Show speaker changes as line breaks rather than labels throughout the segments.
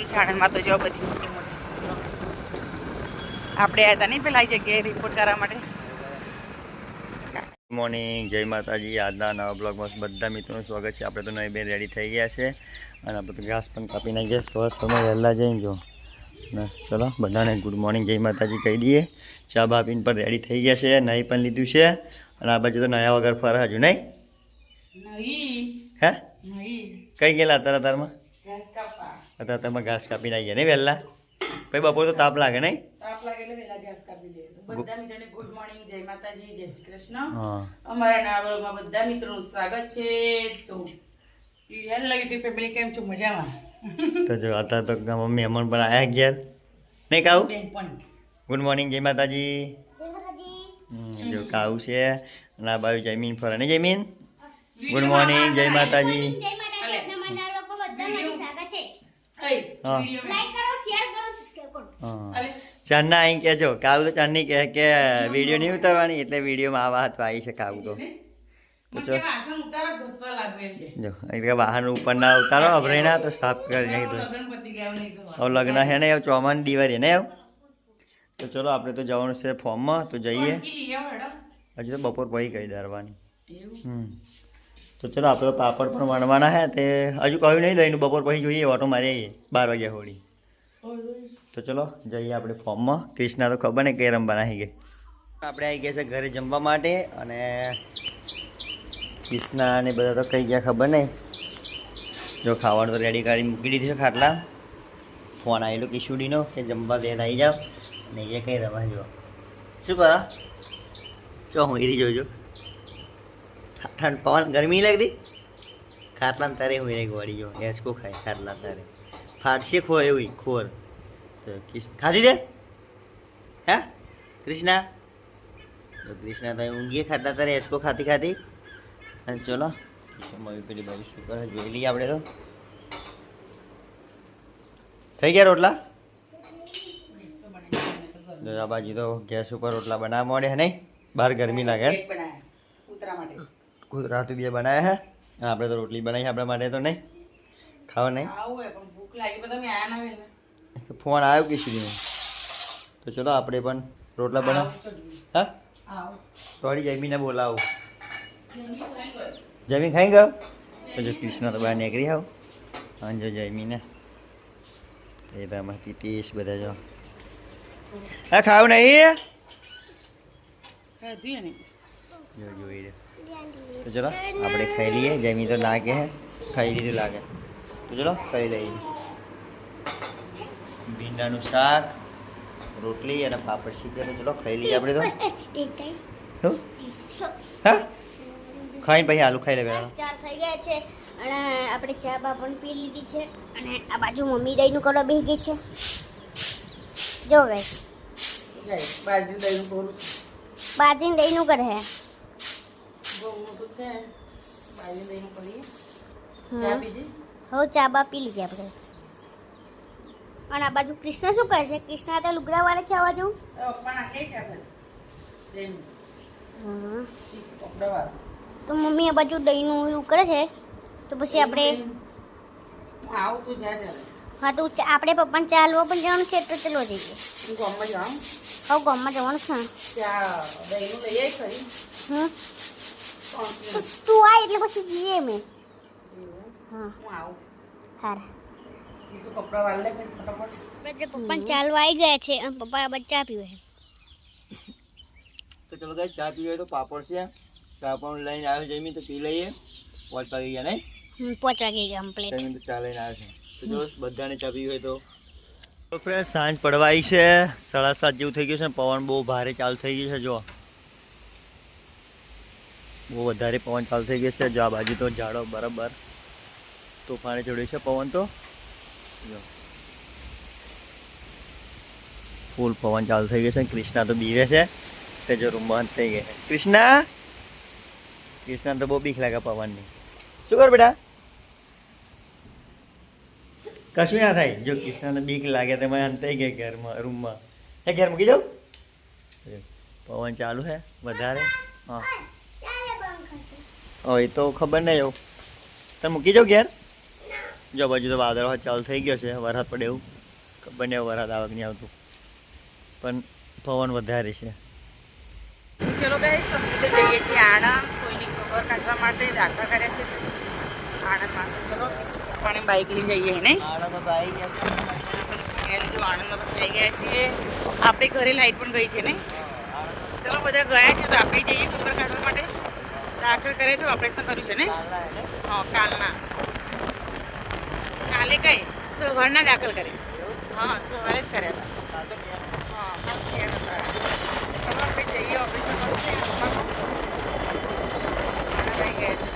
છે આણંદમાં તો જો બધી મોટી મોટી આપણે આવ્યા હતા નહીં પેલા આ જગ્યાએ રિપોર્ટ કરવા માટે.
ગુડ મોર્નિંગ, જય માતાજી. આજના નવા બ્લોગમાં બધા મિત્રોનું સ્વાગત છે. આપણે તો નવી બેન રેડી થઈ ગયા છે અને આપણે તો ઘાસ પણ કાપી નાખીએ. તમે વહેલા જઈને જો ને ચલો બધાને ગુડ મોર્નિંગ, જય માતાજી કહી દઈએ. ચા બા પીને પણ રેડી થઈ ગયા છે, નહીં પણ લીધું છે અને આ બાજુ તો નયા વગર ફરે હજુ નહીં. હે કઈ ગયેલા અત્યારમાં? અત્યારે તમે ઘાસ કાપી નાખીએ નહીં વહેલા? ભાઈ બપોર તો તાપ લાગે નહીં?
તાપ લાગે એટલે વહેલા ઘાસ કાપી લે. બધા મિત્રોને ગુડ મોર્નિંગ, જય માતાજી, જય શ્રી કૃષ્ણ. અમારા નવા બ્લોગમાં બધા મિત્રોનું સ્વાગત છે. તો હેલો યુટ્યુબ ફેમિલી, કેમ છો? મજામાં?
તો જો અત્યારે તો મહેમાન પણ આવ્યા ઘેર નહીં કાવું? ગુડ મોર્નિંગ, જય માતાજી. જો કાવું છે અને આ બાજુ જયમીન ફરે ને. જયમીન ગુડ મોર્નિંગ, જય માતાજી. ચાંદના અહીં કહેજો, કાવું તો ચાંદની કહે કે વિડીયો નહીં ઉતારવાની એટલે વિડીયોમાં આવા હાથ આવી છે કાવું તો. જો એટલે વાહન ઉપર ના ઉતારો અભરાઈ ના તો સાફ કરી નાખી. હવે લગ્ન છે ને ચોમાની દિવાળી ને તો ચલો આપણે તો જવાનું છે ફોર્મમાં, તો જઈએ. હજુ તો બપોર પછી કહી દરવાની. તો ચલો આપણે પાપડ પણ વણવાના છે તે હજુ કહ્યું નહીં દહીંનું. બપોર પછી જોઈએ, ઓટો મારી આવીએ 12 વાગ્યા હોળી. તો ચલો જઈએ આપણે ફોર્મમાં. ક્રિષ્ના તો ખબર નહીં કઈ રમવાના આવી ગઈ. આપણે આવી ગયા છે ઘરે જમવા માટે અને ક્રિષ્ના ને બધા તો કઈ ગયા ખબર નહીં. જો ખાવાનું તો રેડી કરી મૂકી દીધું છે ખાટલા. ફોન આવેલો કિશુડીનો કે જમવા લેટ આવી જાઓ અને એ કંઈ રમવા જો. શું કરો ચો હું એરી જોજો. ઠંડ પવન ગરમી લાગતી ખાટલા તારે હું એને ગોળી જો એસકો ખાય ખાટલા તારે ફાટશે ખો એવી ખોર. તો ખાધી દે હે ક્રિષ્ના? તો ક્રિષ્ના તો ઊંઘીએ ખાટલા તારે એસકો ખાતી ખાતી. અને ચલો મમ્મી પેલી બાજુ શું કરે જોઈ લઈએ આપણે. તો થઈ ગયા રોટલા? આ બાજુ તો ગેસ ઉપર રોટલા બનાવવા માંડે નહીં, બહાર ગરમી લાગે. કૂતરા બે બનાવ્યા હે અને આપણે તો રોટલી બનાવી આપણા માટે તો નહીં ખાવા નહીં. ફોન આવ્યો કિશોરીનો તો ચલો આપણે પણ રોટલા બનાવ. હા થોડી જમીને બોલાવું. જમીન ખાઈ ગયો તો જો કૃષ્ણ તો બહાર નીકળી આવ અને જો જમીને એ રામા પીતીશ બધા જો. હા ખાવું નહીં જોઈ રે. તો ચલો આપણે ખાઈ લઈએ. જમી તો લાગે હે, ખાઈ લીધું લાગે. તો ચલો ખાઈ લઈએ. ભીંડાનું શાક, રોટલી અને પાપડ શીખે. તો ચલો ખાઈ લઈએ આપણે. તો હા ખાઈને પછી આલુ ખાઈ લે. 4
થઈ ગયા છે અને આપણે ચા બા પણ પી લીધી છે અને આ બાજુ મમ્મી દહીંનું કરવા બેસી ગઈ છે. જો ગાઈસ બાજી દહીંનું કરે હે. હવે ચા બા પી લીધી આપણે. અને આ બાજુ કૃષ્ણ શું કરે છે? કૃષ્ણ તો લુગડા વાળે છે આ બાજુ. તો મમ્મી આ બાજુ દહીંનું એવું કરે છે તો પછી આપણે હા તો આપણે પપ્પાને ચાલવા પણ જવાનું છે તો ચલો જઈએ. હવે ગામમાં જવાનું છે. તું આ એટલે પછી જઈએ અમે. હા આપણે પપ્પાને ચાલવા આવી ગયા છે અને પપ્પા બચ્ચા પીવે.
તો ચલો ગાઈસ ચા પીવી હોય તો પાપડ છે, ચા પણ લઈને આવ્યો જમી તો પી લઈએ. 5 વાગી ગયા નહીં?
5 વાગી ગયા કમ્પ્લીટ.
જમીન તો ચા લઈને આવ્યો છે. તો જો બધાને ચા પીવી હોય તો ફ્રેન્ડ સાંજ પડવા આવી છે. 7:30 જેવું થઈ ગયું છે. પવન બહુ ભારે ચાલુ થઈ ગયું છે. જો બહુ વધારે પવન ચાલુ થઈ ગયો છે. જો આ બાજુ તો ઝાડો બરાબર તોફાને ચડ્યું છે પવન. તો જો ફૂલ પવન ચાલુ થઈ ગયો છે. ક્રિષ્ના તો બીવે છે તે જો રૂમમાં થઈ ગઈ. ક્રિષ્ના તો બહુ બીક લાગે પવનની. શું કર બેટા? કશું ના થાય. જો ક્રિષ્નાને બીક લાગે તો મેં અંતાઈ ગઈ ઘરમાં રૂમમાં. હે ઘેર મૂકી જાઉં? પવન ચાલુ છે વધારે. હા એ તો ખબર નહીં. એવું તમે મૂકી જાઓ ઘેર. જો બાજુ તો વાદળો ચાલુ થઈ ગયો છે, વરસાદ પડે એવું ખબર નહીં, વરસાદ આવક નહીં આવતું, પણ પવન વધારે છે.
ચલો ગાઈસ અમે તો જઈએ છીએ આણંદ કોઈની ખબર કાઢવા માટે દાખલા કર્યા છે આણંદમાં. ચલો પપ્પાને બાઇક લઈને જઈએ નહીં
આણંદમાં આવી ગયા
આણંદમાં થઈ ગયા છીએ. આપણે ઘરે લાઈટ પણ ગઈ છે નહીં. ચલો બધા ગયા છે તો આપણે જઈએ ખબર કાઢવા માટે. દાખલ કરે છે, ઓપરેશન કર્યું છે ને? હા કાલના. કાલે કઈ સવારના દાખલ કરે? હા સવારે જ કર્યા હતા. હા ચલો આપણે જઈએ, ઓપરેશન કર્યું છે થઈ ગયા છે.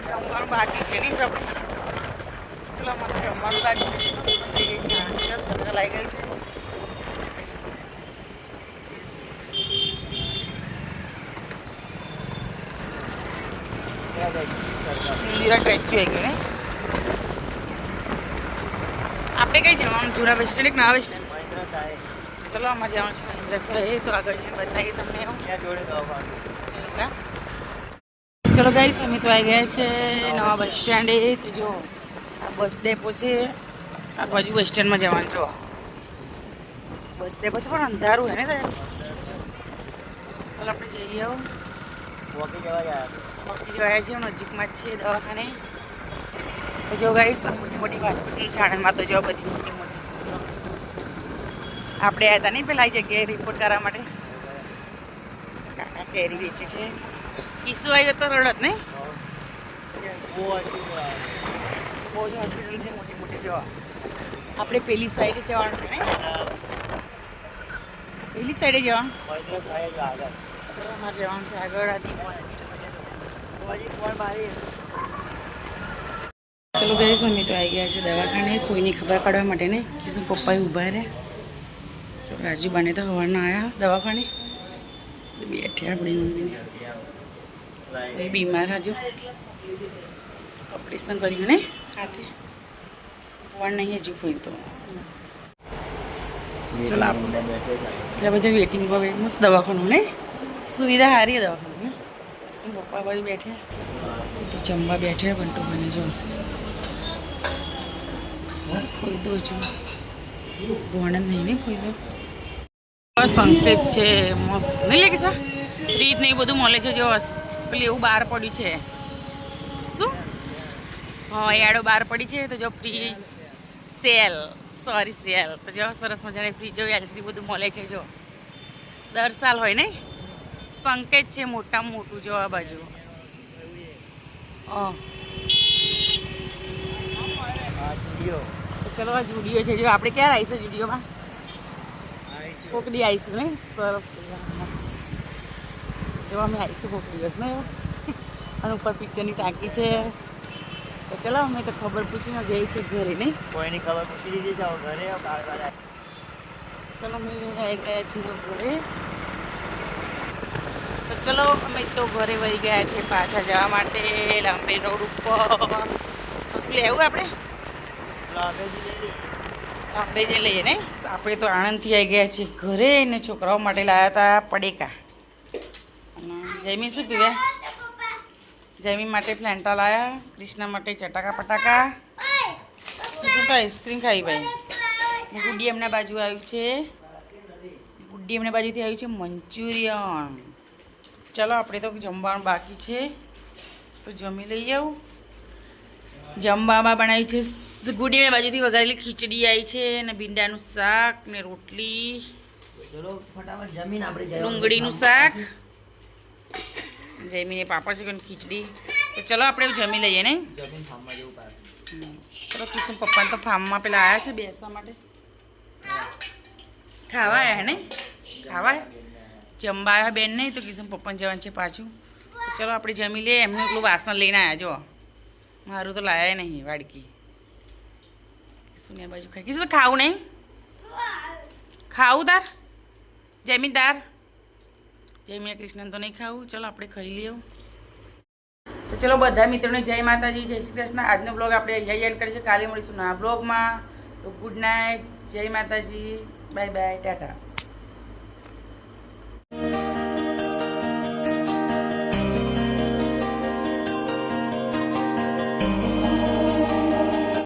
જમવાનું બાકી છે નહીં આપણે. પેલા મને જમવાનું બાકી છે થઈ ગઈ છે. 10 બધા લાગી ગઈ છે. ઇન્દિરા સ્ટેચ્યુ આવી ગયું ને. આપણે કઈ જવાનું? જૂના બસ સ્ટેન્ડ કે નવા બસ સ્ટેન્ડ? ચલો આમાં જવાનું છે મહિન્દ્રા એ તો આગળ જઈને બતાવીએ તમને. ચલો ગાઈસ અમે તો આવી ગયા છે નવા બસ સ્ટેન્ડે. તો જો આ બસ ડેપો છે, આ બાજુ બસ સ્ટેન્ડમાં જવાનું. જો બસ ડેપો છે પણ અંધારું હે ને. ચલો આપણે જઈએ. આવો
વોકી જવા ગયા
બાકી જવાયા છીએ, નજીકમાં જ છીએ દવાખાને. તો જો ગાઈસ મોટી મોટી હોસ્પિટલ છે આણંદમાં. તો જો બધી મોટી મોટી આપણે આવ્યા હતા નહીં પેલા આ જગ્યાએ રિપોર્ટ કરવા માટે. કાકા કેરી વેચે છે. કિસ્સો આવ્યો તો રડત નહીં. બહુ જ હોસ્પિટલ છે મોટી મોટી. જો આપણે પેલી સાઈડે જવાનું છે ને, પેલી સાઈડે જવાનું. ચલો અમારે જવાનું છે આગળ. આ દીપ હોસ્પિટલ છે. ચલો ગઈશ અમે તો આવી ગયા છે દવાખાને કોઈની ખબર કાઢવા માટે ને. કિશન પપ્પાએ ઊભા રહ્યા. રાજુબાને તો હવારના આવ્યા દવાખાને. બેઠ્યા આપણી મમ્મીને. એ બીમાર હજુ ઓપરેશન કર્યું ને હાથે. હવાણ નહીં હજુ કોઈ તો. ચલો આપણે બધા વેટિંગ પર મસ્ત દવાખાનું ને, સુવિધા સારી દવાખાનું ને. કિશન પપ્પા બાજુ બેઠ્યા તો જમવા બેઠ્યા. બંટુ મને જો કોઈ તો હજુ ભણ નહીં ને કોઈ તો. સંકેત છે મસ્ત નહીં લાગે છે. ફ્રીજ ને એ બધું મળે છે. જો પેલી એવું બહાર પડ્યું છે શું? હા એડો બહાર પડી છે. તો જો ફ્રીજ સેલ તો જો સરસ મજાની ફ્રીજો એલસીડી બધું મળે છે. જો દર સાલ હોય ને. સંકેત છે મોટામાં મોટું. જો આ બાજુ ચલો આ જુડિયો છે. જો આપણે ક્યારે આવીશું જુડિયોમાં? કોકડી આવીશું ને. સરસ જો અમે આવીશું કોક દિવસ ને. અને ઉપર પિક્ચરની ટાંકી છે. તો ચલો અમે તો ખબર પૂછીને જઈએ છીએ ઘરે નહીં.
કોઈની ખબર પૂછી દીધી જાઓ ઘરે.
ચલો અમે આવી ગયા છીએ ઘરે. તો ચલો અમે તો ઘરે વહી ગયા છીએ પાછા જવા માટે લાંબે રોડ ઉપર. તો શું લેવું આપણે? આપણે જે લઈએ ને. આપણે તો આણંદથી આવી ગયા છીએ ઘરે ને. છોકરાઓ માટે લાવ્યા હતા પડીકા. અને જયમી શું પીવે? જયમી માટે ફ્લેન્ટા લાવ્યા. કૃષ્ણા માટે ચટાકા પટાકા. શું તો આઈસ્ક્રીમ ખાઈ ભાઈ. ગુડ્ડી એમના બાજુ આવ્યું છે. ગુડ્ડી એમના બાજુથી આવ્યું છે મંચુરિયન. ચલો આપણે તો જમવાનું બાકી છે તો જમી લઈ આવું. જમવામાં બનાવ્યું છે ગુડીને બાજુથી વઘારેલી ખીચડી આવી છે ને ભીંડાનું શાક ને રોટલી, ડુંગળીનું શાક, જમીને પાપડ છે ખીચડી. તો ચલો આપણે જમી લઈએ ને. ચલો કિશન પપ્પાને તો ફાર્મમાં પેલા આવ્યા છે બેસવા માટે. ખાવા આવ્યા ને? ખાવા જમવા આવ્યા બેન નહીં તો કિશન પપ્પાને જવાનું છે પાછું. તો ચલો આપણે જમી લઈએ. એમનું એટલું વાસણ લઈને આવ્યા. જો મારું તો લાયા નહીં વાડકી. કિશન એ બાજુ ખાઈ. કિશન ખાવું નહીં? ખાવું તાર? જમીનદાર જયમીને કૃષ્ણ તો નહીં ખાવું. ચલો આપણે ખાઈ લઈએ. તો ચલો બધા મિત્રોને જય માતાજી, જય શ્રી કૃષ્ણ. આજનો બ્લોગ આપણે અહીંયા એન્ડ કરીશું. કાલે મળીશું નવા બ્લોગમાં. તો ગુડ નાઇટ, જય માતાજી, બાય બાય, ટાટા.